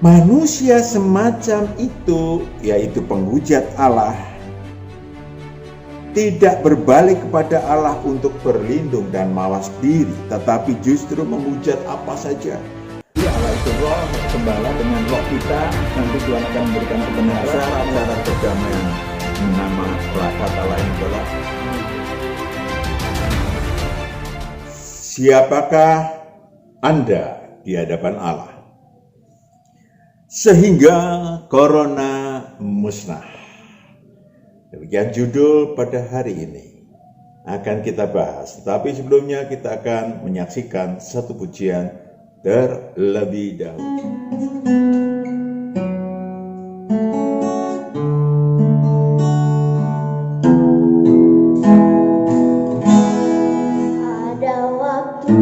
Manusia semacam itu, yaitu penghujat Allah, tidak berbalik kepada Allah untuk berlindung dan mawas diri, tetapi justru menghujat apa saja. Ya, Allah itu roh, gembala dengan roh kita, nanti Tuhan akan memberikan kebenaran. Syarat-syarat perdamaian nama kata lain adalah siapakah Anda di hadapan Allah sehingga corona musnah. Demikian judul pada hari ini akan kita bahas. Tetapi sebelumnya kita akan menyaksikan satu pujian terlebih dahulu. Ada waktu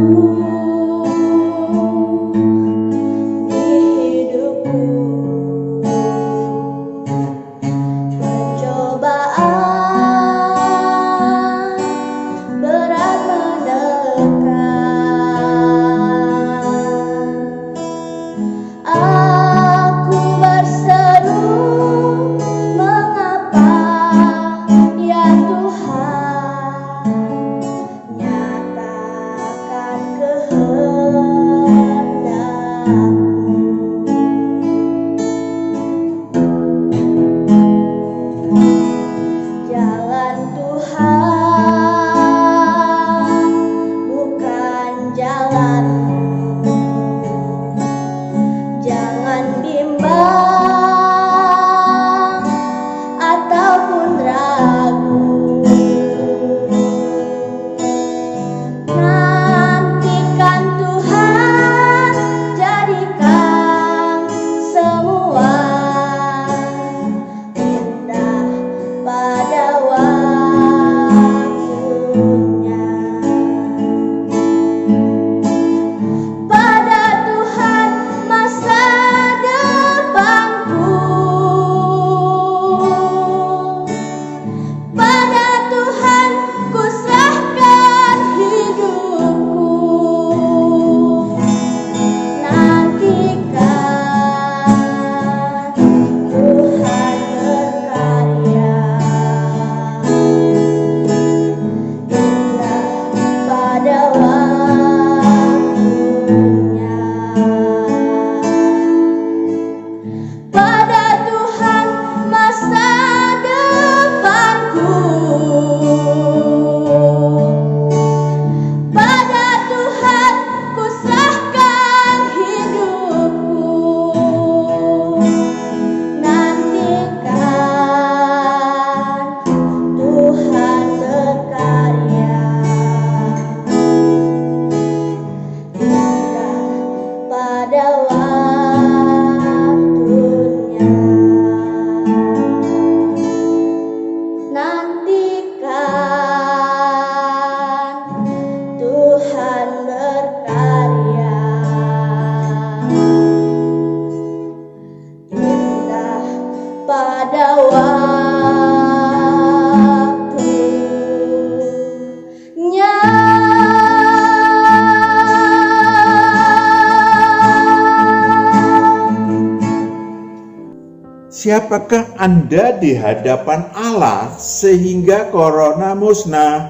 Siapakah Anda di hadapan Allah sehingga corona musnah?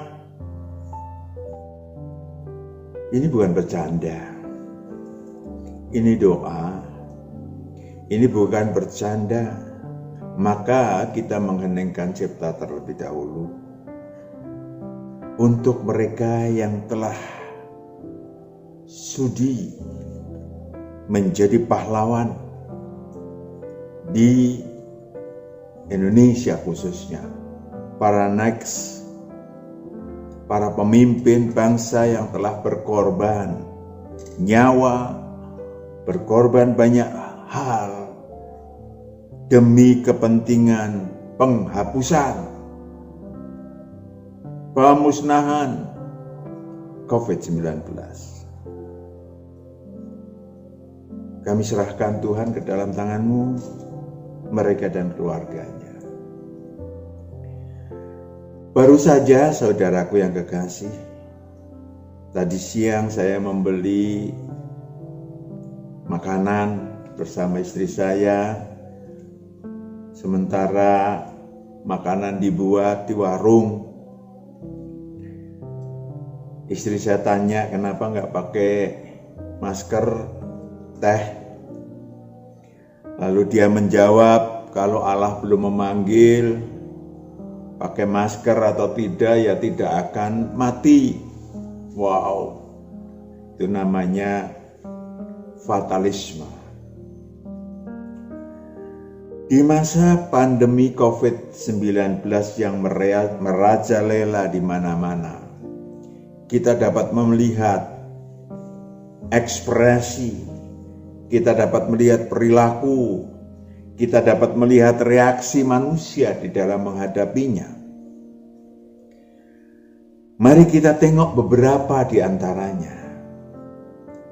Ini bukan bercanda. Ini doa. Ini bukan bercanda. Maka kita mengheningkan cipta terlebih dahulu untuk mereka yang telah sudi menjadi pahlawan di Indonesia khususnya, para next, para pemimpin bangsa yang telah berkorban nyawa, berkorban banyak hal demi kepentingan penghapusan, pemusnahan COVID-19. Kami serahkan Tuhan ke dalam tangan-Mu, mereka dan keluarganya. Baru saja saudaraku yang kekasih, tadi siang saya membeli makanan bersama istri saya, sementara makanan dibuat di warung. Istri saya tanya, kenapa nggak pakai masker, teh? Lalu dia menjawab, kalau Allah belum memanggil, pakai masker atau tidak, ya tidak akan mati. Wow, itu namanya fatalisme. Di masa pandemi COVID-19 yang merajalela di mana-mana, kita dapat melihat ekspresi, kita dapat melihat perilaku, kita dapat melihat reaksi manusia di dalam menghadapinya. Mari kita tengok beberapa di antaranya.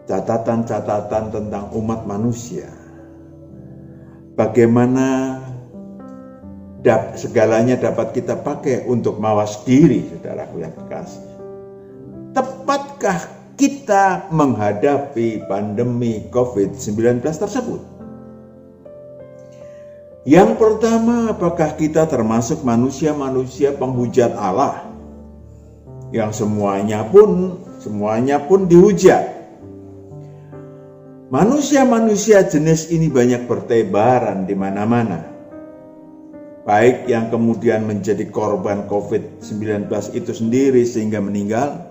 Catatan-catatan tentang umat manusia. Bagaimana segalanya dapat kita pakai untuk mawas diri, saudaraku yang terkasih. Tepatkah kita menghadapi pandemi COVID-19 tersebut? Yang pertama, apakah kita termasuk manusia-manusia penghujat Allah? Yang semuanya pun dihujat. Manusia-manusia jenis ini banyak bertebaran di mana-mana. Baik yang kemudian menjadi korban COVID-19 itu sendiri sehingga meninggal,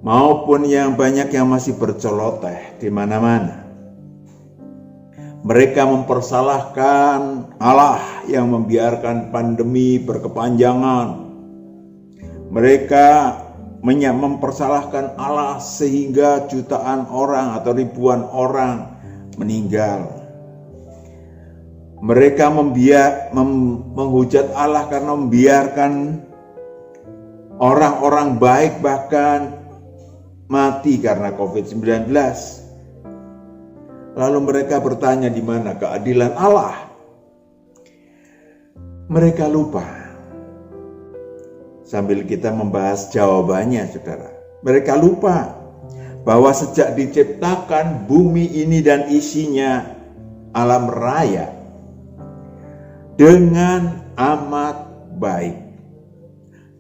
maupun yang banyak yang masih berceloteh di mana-mana. Mereka mempersalahkan Allah yang membiarkan pandemi berkepanjangan. Mereka mempersalahkan Allah sehingga jutaan orang atau ribuan orang meninggal. Mereka menghujat Allah karena membiarkan orang-orang baik bahkan mati karena COVID-19. Lalu mereka bertanya, di mana keadilan Allah? Mereka lupa. Sambil kita membahas jawabannya, saudara. Mereka lupa bahwa sejak diciptakan bumi ini dan isinya, alam raya, dengan amat baik.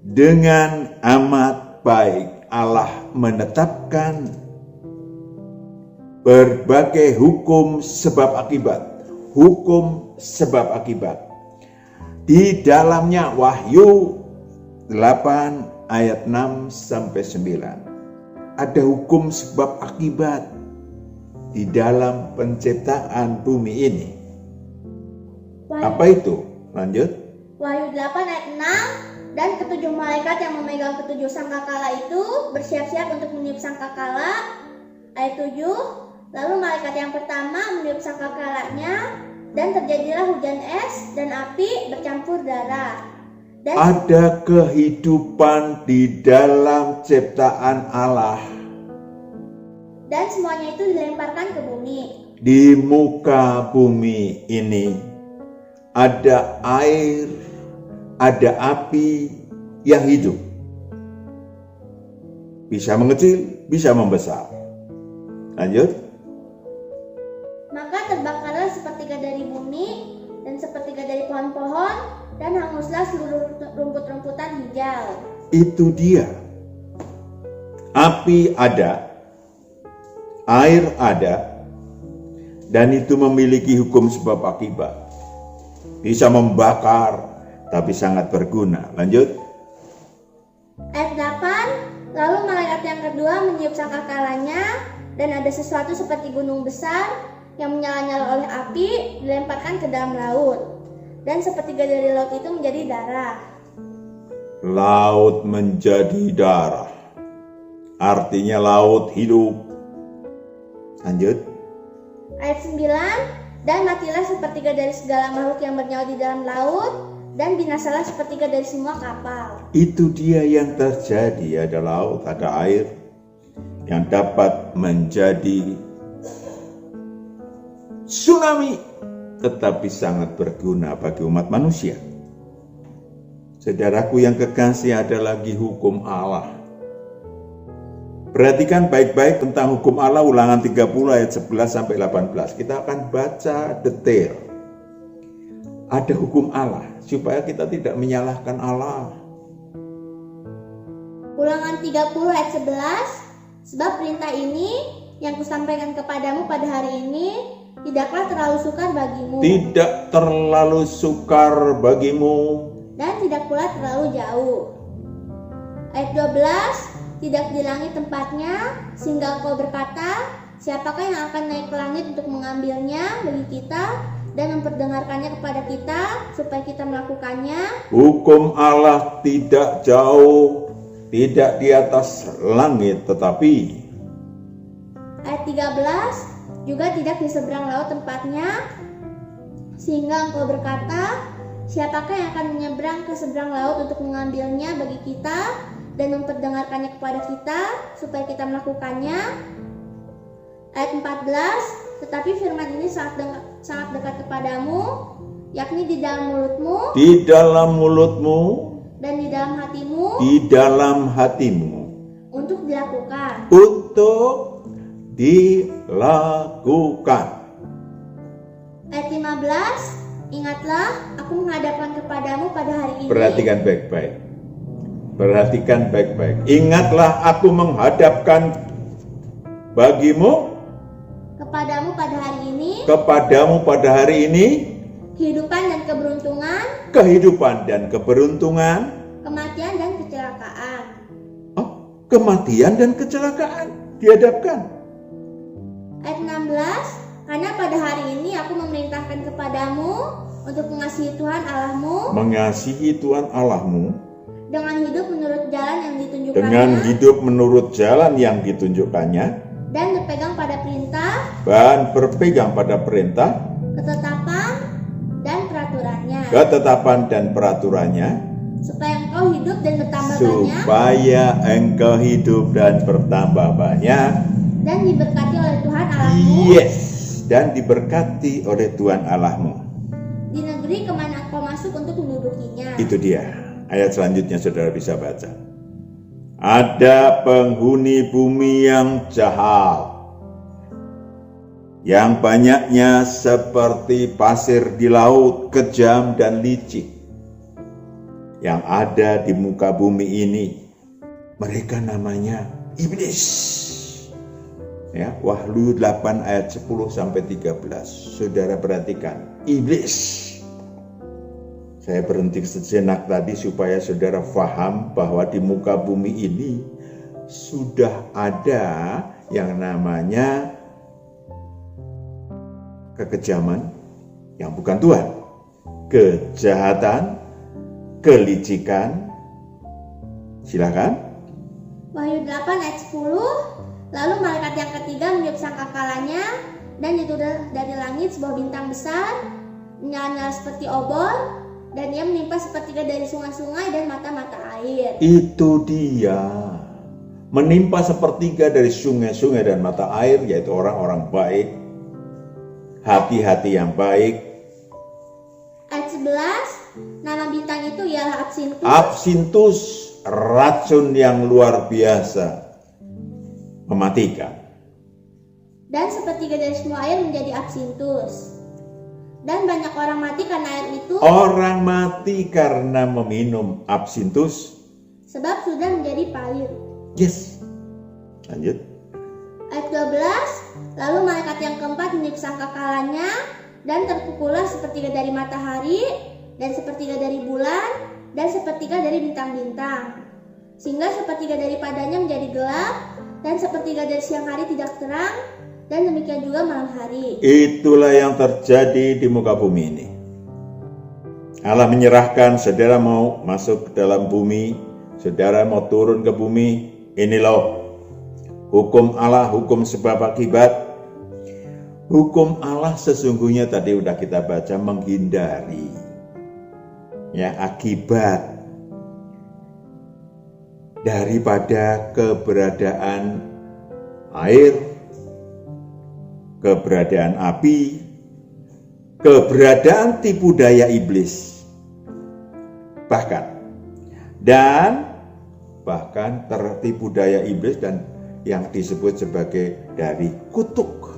Dengan amat baik Allah menetapkan berbagai hukum sebab akibat. Hukum sebab akibat. Di dalamnya Wahyu 8 ayat 6 sampai 9. Ada hukum sebab akibat di dalam penciptaan bumi ini. Apa itu? Lanjut. Wahyu 8 ayat 6, dan ketujuh malaikat yang memegang ketujuh sangkakala itu bersiap-siap untuk meniup sangkakala. Ayat 7, lalu malaikat yang pertama meniup sangkakalanya, dan terjadilah hujan es dan api bercampur darah. Dan ada kehidupan di dalam ciptaan Allah. Dan semuanya itu dilemparkan ke bumi. Di muka bumi ini ada air, ada api yang hidup. Bisa mengecil, bisa membesar. Lanjut. Maka terbakarlah sepertiga dari bumi dan sepertiga dari pohon-pohon, dan hanguslah seluruh rumput-rumputan hijau. Itu dia. Api ada, air ada, dan itu memiliki hukum sebab akibat. Bisa membakar, tapi sangat berguna. Lanjut. Ayat 8, lalu malaikat yang kedua meniup sangkakalanya, dan ada sesuatu seperti gunung besar yang menyala-nyala oleh api dilemparkan ke dalam laut. Dan sepertiga dari laut itu menjadi darah. Laut menjadi darah. Artinya laut hidup. Lanjut. Ayat 9, dan matilah sepertiga dari segala makhluk yang bernyawa di dalam laut, dan binasalah sepertiga dari semua kapal. Itu dia yang terjadi. Ada laut, ada air yang dapat menjadi tsunami, tetapi sangat berguna bagi umat manusia. Saudaraku yang kekasih, ada lagi hukum Allah. Perhatikan baik-baik tentang hukum Allah, Ulangan 30 ayat 11 sampai 18. Kita akan baca detail. Ada hukum Allah supaya kita tidak menyalahkan Allah. Ulangan 30 ayat 11, sebab perintah ini yang kusampaikan kepadamu pada hari ini tidaklah terlalu sukar bagimu. Tidak terlalu sukar bagimu. Dan tidak pula terlalu jauh. Ayat 12, tidak di langit tempatnya, sehingga engkau berkata, siapakah yang akan naik ke langit untuk mengambilnya bagi kita dan memperdengarkannya kepada kita supaya kita melakukannya. Hukum Allah tidak jauh, tidak di atas langit, tetapi Ayat 13, juga tidak di seberang laut tempatnya, sehingga engkau berkata, siapakah yang akan menyeberang ke seberang laut untuk mengambilnya bagi kita dan memperdengarkannya kepada kita supaya kita melakukannya. Ayat 14, tetapi firman ini sangat dekat kepadamu, yakni di dalam mulutmu, dan di dalam hatimu, untuk dilakukan. Ayat 15, ingatlah aku menghadapkan kepadamu pada hari ini. Perhatikan baik-baik. Ingatlah aku menghadapkan kepadamu pada hari ini, kehidupan dan keberuntungan, kematian dan kecelakaan dihadapkan. Ayat 16, karena pada hari ini aku memerintahkan kepadamu untuk mengasihi Tuhan Allahmu dengan hidup menurut jalan yang ditunjukkannya, dan berpegang pada perintah, ketetapan dan peraturannya, supaya engkau hidup dan bertambah banyak, dan diberkati oleh Tuhan Allahmu. Dan diberkati oleh Tuhan Allahmu di negeri kemana engkau masuk untuk mendudukinya. Itu dia. Ayat selanjutnya saudara bisa baca. Ada penghuni bumi yang jahat, yang banyaknya seperti pasir di laut, kejam dan licik, yang ada di muka bumi ini. Mereka namanya iblis. Ya, Wahyu 8 ayat 10 sampai 13. Saudara perhatikan, iblis. Saya berhenti sejenak tadi supaya saudara faham bahwa di muka bumi ini sudah ada yang namanya kekejaman yang bukan Tuhan, kejahatan, kelicikan. Silakan. Wahyu 8 ayat 10, lalu malaikat yang ketiga meniup sangkakalanya, dan itu dari langit sebuah bintang besar, menyala-nyala seperti obor, dan ia menimpa sepertiga dari sungai-sungai dan mata-mata air. Itu dia, menimpa sepertiga dari sungai-sungai dan mata air, yaitu orang-orang baik, hati-hati yang baik. Ayat 11, nama bintang itu ialah Absintus. Absintus, racun yang luar biasa, mematikan. Dan sepertiga dari semua air menjadi absintus. Dan banyak orang mati karena air itu. Orang mati karena meminum absintus, sebab sudah menjadi pahit. Yes. Lanjut. Ayat 12, lalu malaikat yang keempat meniup sangkakalanya, dan terpukullah sepertiga dari matahari, dan sepertiga dari bulan, dan sepertiga dari bintang-bintang, sehingga sepertiga daripadanya menjadi gelap, dan sepertiga dari siang hari tidak terang, dan demikian juga malam hari. Itulah yang terjadi di muka bumi ini. Allah menyerahkan, saudara mau masuk ke dalam bumi, saudara mau turun ke bumi, ini loh hukum Allah, hukum sebab akibat. Hukum Allah sesungguhnya tadi udah kita baca, menghindari ya akibat daripada keberadaan air, keberadaan api, keberadaan tipu daya iblis, bahkan tertipu daya iblis dan yang disebut sebagai dari kutuk.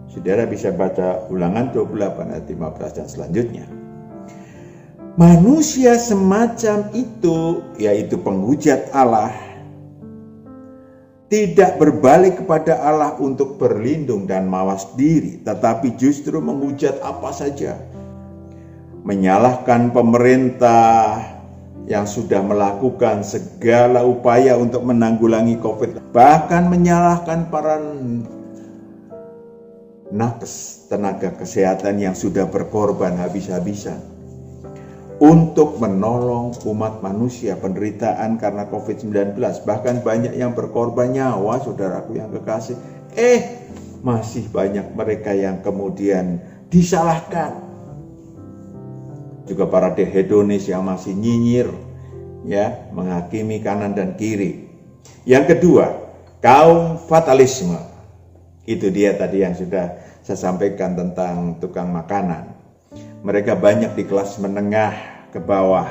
Saudara bisa baca Ulangan 28 ayat 15 dan selanjutnya. Manusia semacam itu, yaitu penghujat Allah, tidak berbalik kepada Allah untuk berlindung dan mawas diri, tetapi justru menghujat apa saja. Menyalahkan pemerintah yang sudah melakukan segala upaya untuk menanggulangi COVID, bahkan menyalahkan para nakes tenaga kesehatan yang sudah berkorban habis-habisan untuk menolong umat manusia penderitaan karena COVID-19. Bahkan banyak yang berkorban nyawa, saudaraku yang kekasih. Masih banyak mereka yang kemudian disalahkan. Juga para hedonis yang masih nyinyir, ya, menghakimi kanan dan kiri. Yang kedua, kaum fatalisme. Itu dia tadi yang sudah saya sampaikan tentang tukang makanan. Mereka banyak di kelas menengah ke bawah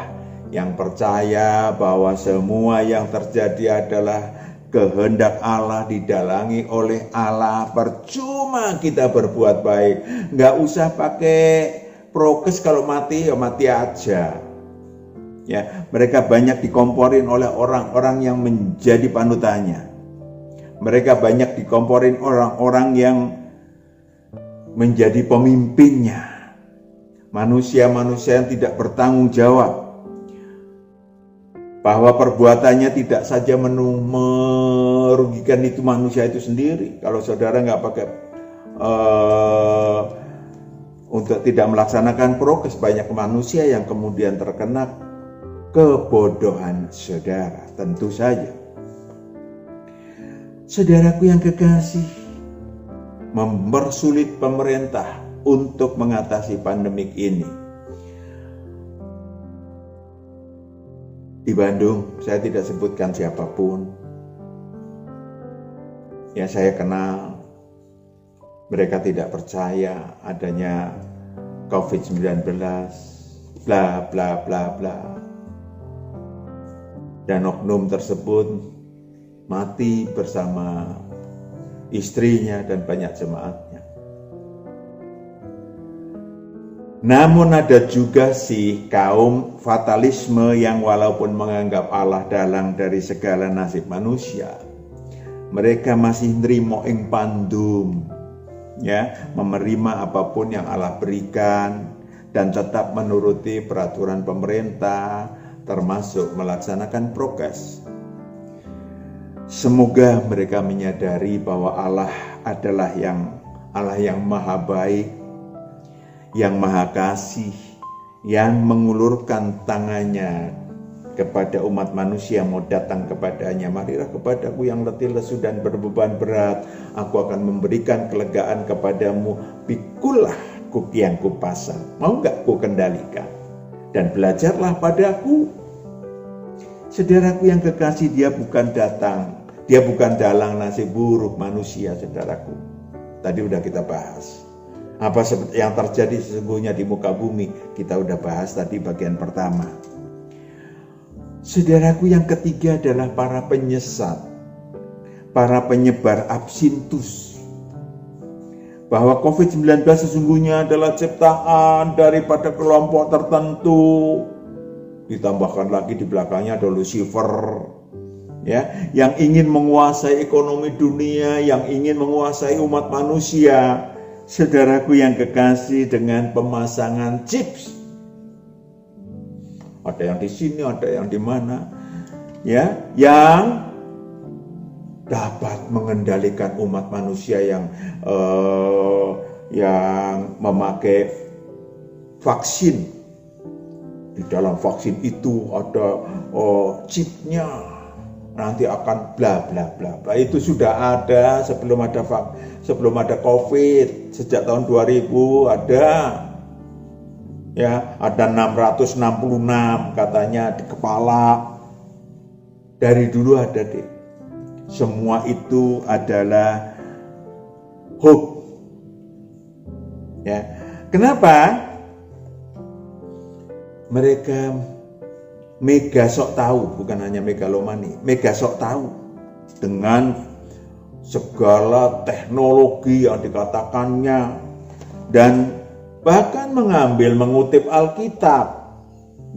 yang percaya bahwa semua yang terjadi adalah kehendak Allah, didalangi oleh Allah. Percuma kita berbuat baik, nggak usah pakai prokes, kalau mati ya mati aja. Ya, mereka banyak dikomporin oleh orang-orang yang menjadi panutannya. Mereka banyak dikomporin orang-orang yang menjadi pemimpinnya. Manusia-manusia yang tidak bertanggung jawab, bahwa perbuatannya tidak saja merugikan itu manusia itu sendiri. Kalau saudara nggak pakai untuk tidak melaksanakan prokes, banyak manusia yang kemudian terkena kebodohan saudara. Tentu saja, saudaraku yang kekasih, mempersulit pemerintah untuk mengatasi pandemik ini. Di Bandung, saya tidak sebutkan siapapun, ya saya kenal, mereka tidak percaya adanya COVID-19, bla bla bla bla. Dan oknum tersebut mati bersama istrinya dan banyak jemaatnya. Namun ada juga sih kaum fatalisme yang walaupun menganggap Allah dalang dari segala nasib manusia, mereka masih nerimo ing pandum, ya, menerima apapun yang Allah berikan dan tetap menuruti peraturan pemerintah, termasuk melaksanakan prokes. Semoga mereka menyadari bahwa Allah adalah Allah yang maha baik, yang maha kasih, yang mengulurkan tangannya kepada umat manusia mau datang kepadanya. Marilah kepadaku yang letih lesu dan berbeban berat, aku akan memberikan kelegaan kepadamu. Pikulah yang kupasang, mau gak ku kendalikan, dan belajarlah padaku. Saudaraku yang kekasih, dia bukan dalang nasib buruk manusia, saudaraku. Tadi udah kita bahas. Apa yang terjadi sesungguhnya di muka bumi, kita udah bahas tadi bagian pertama. Saudaraku yang ketiga adalah para penyesat, para penyebar absintus, bahwa COVID-19 sesungguhnya adalah ciptaan daripada kelompok tertentu. Ditambahkan lagi di belakangnya ada Lucifer, ya, yang ingin menguasai ekonomi dunia, yang ingin menguasai umat manusia. Saudaraku yang kekasih, dengan pemasangan chips, ada yang di sini, ada yang di mana, ya, yang dapat mengendalikan umat manusia yang memakai vaksin. Di dalam vaksin itu ada chipnya, nanti akan bla bla bla bla. Itu sudah ada sebelum ada COVID. Sejak tahun 2000 ada, ya, ada 666 katanya di kepala. Dari dulu ada deh. Semua itu adalah hoax. Ya. Kenapa? Mereka mega sok tahu, bukan hanya megalomani, mega sok tahu dengan segala teknologi yang dikatakannya, dan bahkan mengutip Alkitab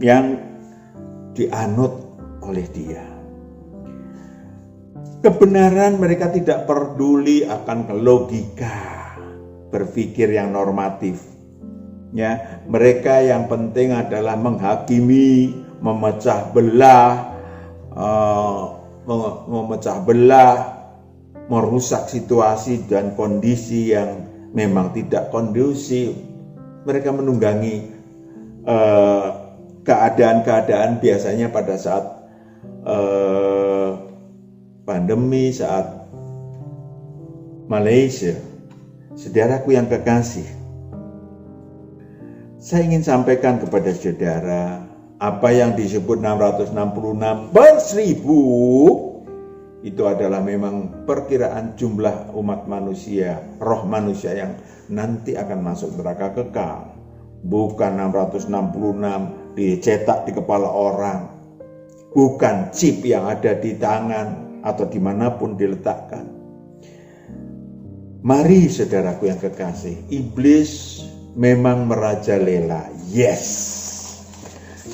yang dianut oleh dia. Kebenaran mereka tidak peduli akan logika, berpikir yang normatif. Ya, mereka yang penting adalah menghakimi, memecah belah, merusak situasi dan kondisi yang memang tidak kondusif. Mereka menunggangi keadaan-keadaan biasanya pada saat pandemi, saat Malaysia. Saudaraku yang kekasih, saya ingin sampaikan kepada saudara, apa yang disebut 666 per 1000 itu adalah memang perkiraan jumlah umat manusia, roh manusia yang nanti akan masuk neraka kekal. Bukan 666 dicetak di kepala orang, bukan chip yang ada di tangan atau dimanapun diletakkan. Mari saudaraku yang kekasih, iblis memang merajalela. Yes,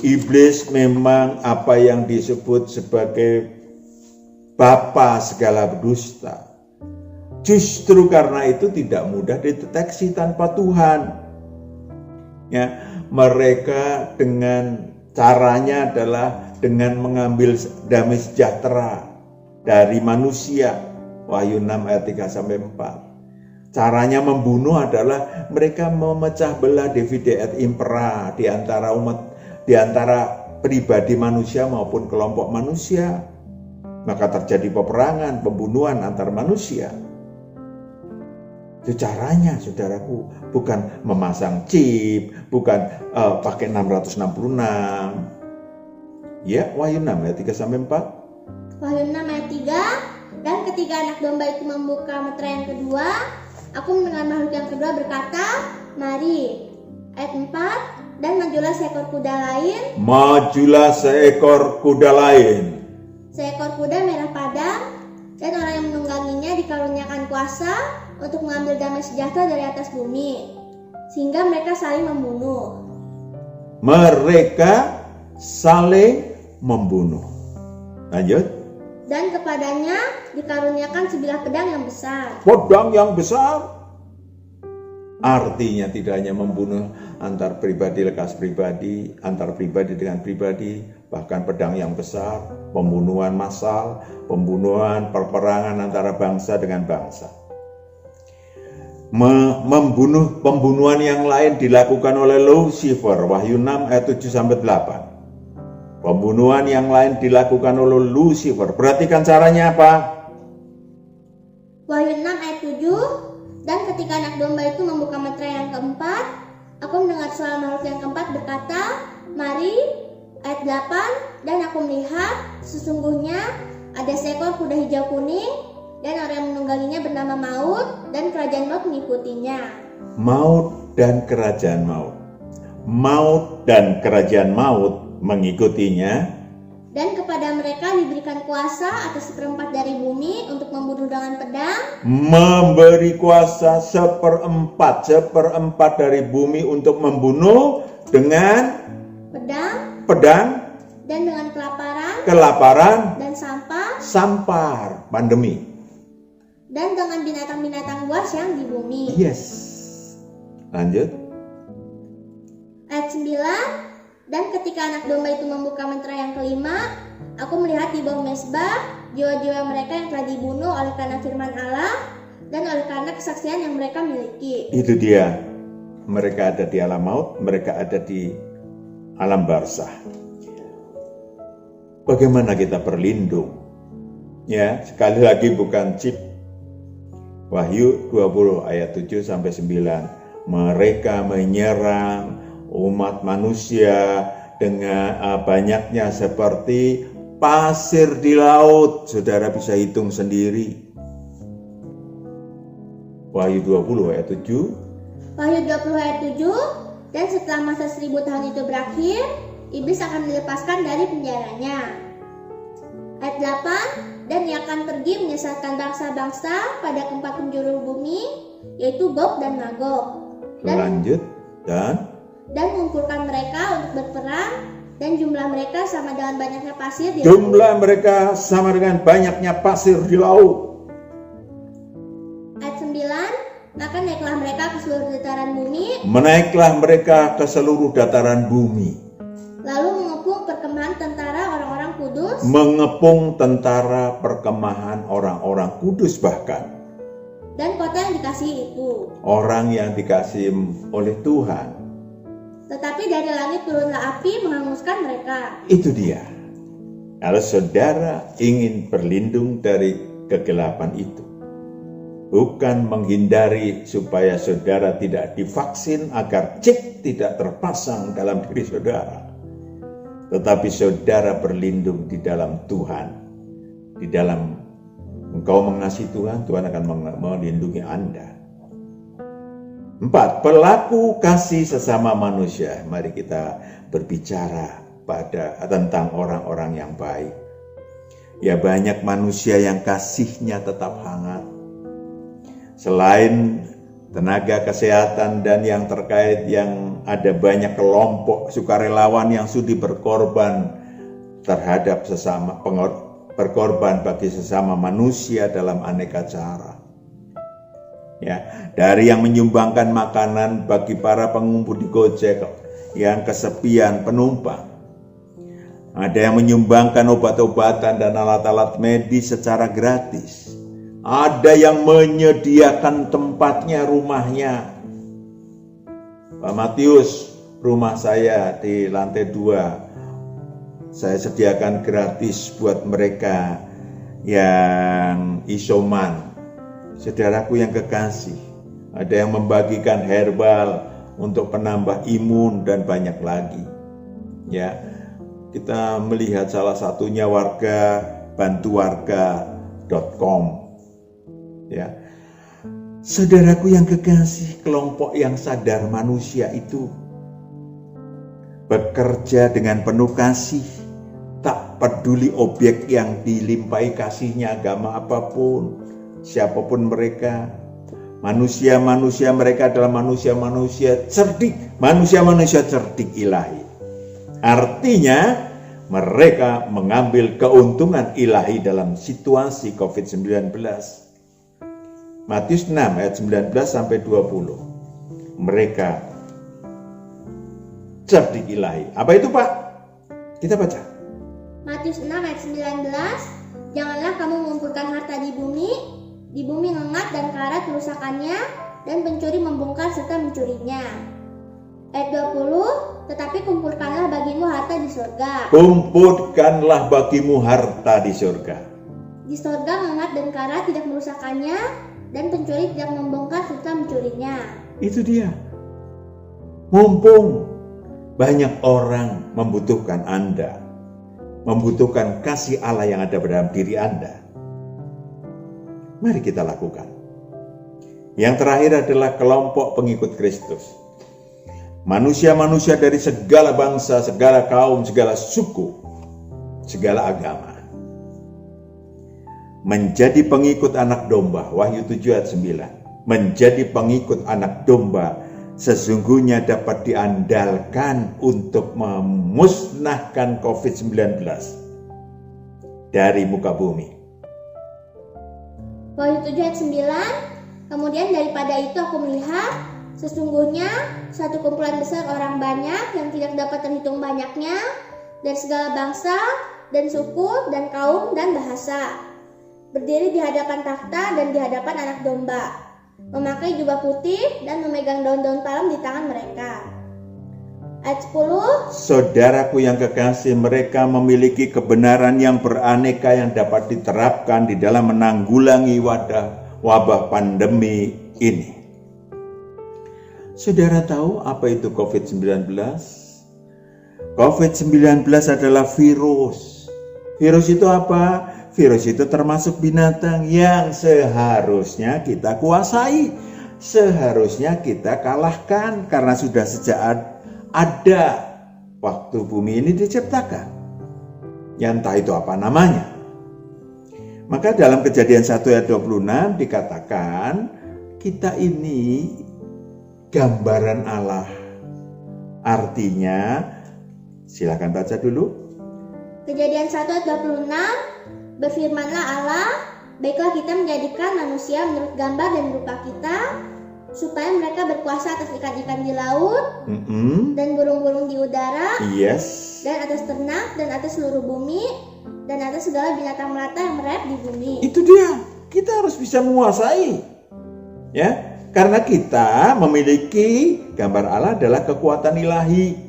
iblis memang apa yang disebut sebagai bapa segala dusta. Justru karena itu tidak mudah dideteksi tanpa Tuhan. Ya, mereka dengan caranya adalah dengan mengambil damai sejahtera dari manusia. Wahyu 6 ayat 3 sampai 4. Caranya membunuh adalah mereka memecah belah divide et impera di antara pribadi manusia maupun kelompok manusia. Maka terjadi peperangan, pembunuhan antar manusia. Itu caranya, saudaraku, bukan memasang chip, bukan pakai 666. Ya, Wahyu 6 ayat 3 sampai 4. Wahyu 6 ayat 3, dan ketika anak domba itu membuka meterai yang kedua, aku mendengar makhluk yang kedua berkata, mari. Ayat 4, dan majulah seekor kuda lain. Majulah seekor kuda lain. Seekor kuda merah padam, dan orang yang menungganginya dikaruniakan kuasa untuk mengambil damai sejahtera dari atas bumi, sehingga mereka saling membunuh. Mereka saling membunuh. Lanjut. Dan kepadanya dikaruniakan sebilah pedang yang besar. Pedang yang besar. Artinya tidak hanya membunuh antar pribadi lekas pribadi, antar pribadi dengan pribadi, bahkan pedang yang besar, pembunuhan massal, pembunuhan perperangan antara bangsa dengan bangsa. Pembunuhan yang lain dilakukan oleh Lucifer, Wahyu 6 ayat 7 sampai 8. Pembunuhan yang lain dilakukan oleh Lucifer. Perhatikan caranya apa? Wahyu 6 ayat 7, dan ketika anak domba itu membuka meterai yang keempat, aku mendengar suara makhluk yang keempat berkata, mari. Ayat 8, dan aku melihat sesungguhnya ada seekor kuda hijau kuning, dan orang yang menungganginya bernama Maut, dan kerajaan maut mengikutinya. Maut dan kerajaan maut. Maut dan kerajaan maut mengikutinya. Dan kepada mereka diberikan kuasa atas 1/4 dari bumi untuk membunuh dengan pedang. Memberi kuasa 1/4 dari bumi untuk membunuh dengan pedang dan dengan kelaparan dan sampar, pandemi, dan dengan binatang-binatang buas yang di bumi. Yes. Lanjut. Ayat 9, dan ketika anak domba itu membuka meterai yang kelima, aku melihat di bawah mezbah jiwa-jiwa mereka yang telah dibunuh oleh karena firman Allah dan oleh karena kesaksian yang mereka miliki. Itu dia. Mereka ada di alam maut, mereka ada di alam barzah. Bagaimana kita berlindung? Ya, sekali lagi bukan chip. Wahyu 20 ayat 7 sampai 9. Mereka menyerang umat manusia dengan banyaknya seperti pasir di laut. Saudara bisa hitung sendiri. Wahyu 20 ayat 7. Wahyu 20 ayat 7. Dan setelah masa 1000 tahun itu berakhir, iblis akan dilepaskan dari penjaranya. Ayat 8, dan ia akan pergi menyesatkan bangsa-bangsa pada keempat penjuru bumi, yaitu Gog dan Magog. Lanjut. Dan mengumpulkan mereka untuk berperang, dan jumlah mereka sama dengan banyaknya pasir di laut. Jumlah mereka sama dengan banyaknya pasir di laut. Ayat 9, maka naiklah mereka ke seluruh dataran bumi, Menaiklah mereka ke seluruh dataran bumi, lalu mengepung perkemahan tentara orang-orang kudus, mengepung tentara perkemahan orang-orang kudus, bahkan dan kota yang dikasihi itu. orang yang dikasihi oleh Tuhan. Tetapi dari langit turunlah api menghanguskan mereka. Itu dia. Kalau saudara ingin berlindung dari kegelapan itu, bukan menghindari supaya saudara tidak divaksin agar chip tidak terpasang dalam diri saudara, tetapi saudara berlindung di dalam Tuhan. Di dalam engkau mengasihi Tuhan, Tuhan akan melindungi Anda. 4. Pelaku kasih sesama manusia. Mari kita berbicara tentang orang-orang yang baik. Ya, banyak manusia yang kasihnya tetap hangat. Selain tenaga kesehatan dan yang terkait, yang ada banyak kelompok sukarelawan yang sudi berkorban terhadap berkorban bagi sesama manusia dalam aneka cara. Ya, dari yang menyumbangkan makanan bagi para pengumpul di Gojek yang kesepian penumpang. Ada yang menyumbangkan obat-obatan dan alat-alat medis secara gratis. Ada yang menyediakan tempatnya, rumahnya. Pak Matius, rumah saya di lantai 2. Saya sediakan gratis buat mereka yang isoman. Saudaraku yang kekasih, ada yang membagikan herbal untuk penambah imun dan banyak lagi. Ya, kita melihat salah satunya warga bantuwarga.com. Ya, saudaraku yang kekasih, kelompok yang sadar manusia itu bekerja dengan penuh kasih, tak peduli objek yang dilimpahi kasihnya, agama apapun, siapapun mereka. Manusia-manusia mereka adalah manusia-manusia cerdik, manusia-manusia cerdik ilahi. Artinya mereka mengambil keuntungan ilahi dalam situasi COVID-19. Matius 6 ayat 19 sampai 20. Mereka cerdik ilahi. Apa itu, Pak? Kita baca. Matius 6 ayat 19, janganlah kamu mengumpulkan harta di bumi ngengat dan karat kerusakannya, dan pencuri membongkar serta mencurinya. Ayat 20, tetapi kumpulkanlah bagimu harta di surga. Kumpulkanlah bagimu harta di surga. Di surga ngengat dan karat tidak merusakkannya, dan pencuri tidak membongkar serta mencurinya. Itu dia. Mumpung banyak orang membutuhkan Anda, membutuhkan kasih Allah yang ada dalam diri Anda, mari kita lakukan. Yang terakhir adalah kelompok pengikut Kristus. Manusia-manusia dari segala bangsa, segala kaum, segala suku, segala agama. Menjadi pengikut anak domba, Wahyu 7 ayat 9. Menjadi pengikut anak domba sesungguhnya dapat diandalkan untuk memusnahkan COVID-19 dari muka bumi. Wahyu 7 ayat 9, kemudian daripada itu aku melihat, sesungguhnya satu kumpulan besar orang banyak yang tidak dapat terhitung banyaknya, dari segala bangsa dan suku dan kaum dan bahasa, berdiri di hadapan takhta dan di hadapan anak domba, memakai jubah putih dan memegang daun-daun palem di tangan mereka. Ayat 10, saudaraku yang kekasih, mereka memiliki kebenaran yang beraneka yang dapat diterapkan di dalam menanggulangi wabah pandemi ini. Saudara tahu apa itu COVID-19? COVID-19 adalah virus. Virus itu apa? Virus itu termasuk binatang yang seharusnya kita kuasai, seharusnya kita kalahkan, karena sudah sejak ada waktu bumi ini diciptakan. Ya, entah itu apa namanya. Maka dalam Kejadian 1 ayat 26 dikatakan kita ini gambaran Allah. Artinya, silakan baca dulu. Kejadian 1 ayat 26, berfirmanlah Allah, baiklah kita menjadikan manusia menurut gambar dan rupa kita, supaya mereka berkuasa atas ikan-ikan di laut, dan burung-burung di udara, dan atas ternak, dan atas seluruh bumi, dan atas segala binatang melata yang merayap di bumi. Itu dia, kita harus bisa menguasai. Ya, karena kita memiliki gambar Allah adalah kekuatan ilahi.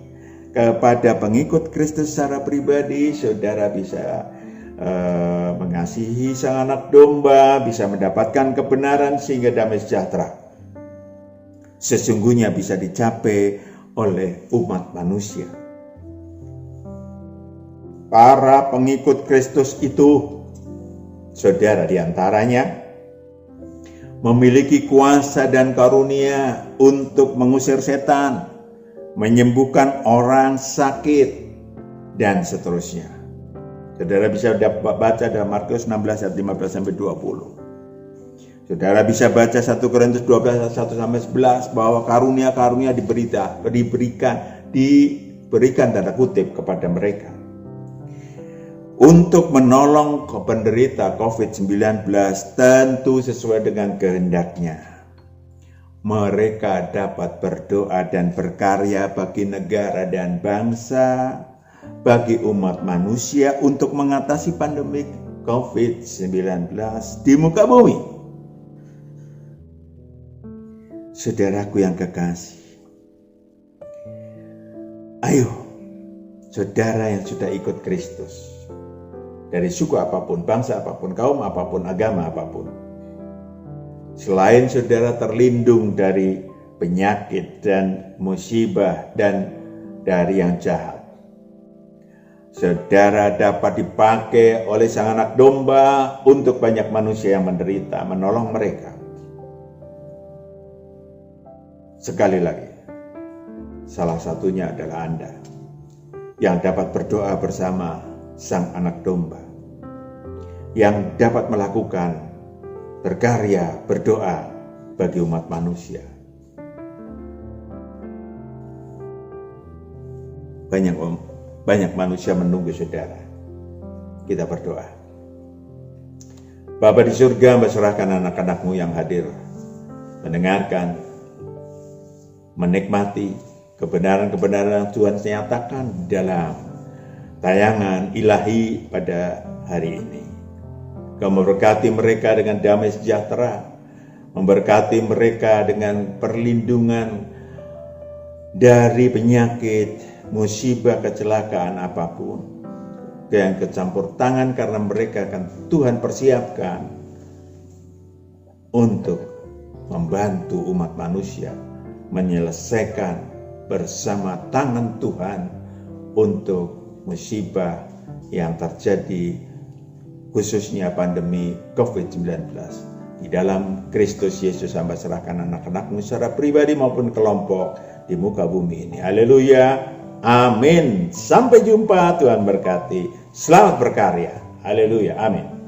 Kepada pengikut Kristus secara pribadi, saudara bisa mengasihi sang anak domba, bisa mendapatkan kebenaran sehingga damai sejahtera sesungguhnya bisa dicapai oleh umat manusia. Para pengikut Kristus itu, saudara, diantaranya memiliki kuasa dan karunia untuk mengusir setan, menyembuhkan orang sakit, dan seterusnya. Saudara bisa baca dalam Markus 16 ayat 15-20. Saudara bisa baca 1 Korintus 12 ayat 1-11 bahwa karunia-karunia diberikan tanda kutip kepada mereka untuk menolong penderita COVID-19 tentu sesuai dengan kehendaknya. Mereka dapat berdoa dan berkarya bagi negara dan bangsa, bagi umat manusia untuk mengatasi pandemi COVID-19 di muka bumi. Saudaraku yang kekasih, ayo saudara yang sudah ikut Kristus, dari suku apapun, bangsa apapun, kaum apapun, agama apapun, selain saudara terlindung dari penyakit dan musibah dan dari yang jahat, saudara dapat dipakai oleh sang anak domba untuk banyak manusia yang menderita, menolong mereka. Sekali lagi, salah satunya adalah Anda yang dapat berdoa bersama sang anak domba, yang dapat melakukan berkarya, berdoa bagi umat manusia. Banyak manusia menunggu saudara. Kita berdoa. Bapa di surga, berserahkan anak-anakmu yang hadir, mendengarkan, menikmati kebenaran-kebenaran Tuhan nyatakan dalam tayangan ilahi pada hari ini. Kau memberkati mereka dengan damai sejahtera, memberkati mereka dengan perlindungan dari penyakit, musibah, kecelakaan apapun yang kecampur tangan, karena mereka akan Tuhan persiapkan untuk membantu umat manusia menyelesaikan bersama tangan Tuhan untuk musibah yang terjadi, khususnya pandemi COVID-19. Di dalam Kristus Yesus hamba serahkan anak-anakmu secara pribadi maupun kelompok di muka bumi ini. Haleluya, amin. Sampai jumpa, Tuhan berkati. Selamat berkarya. Haleluya, amin.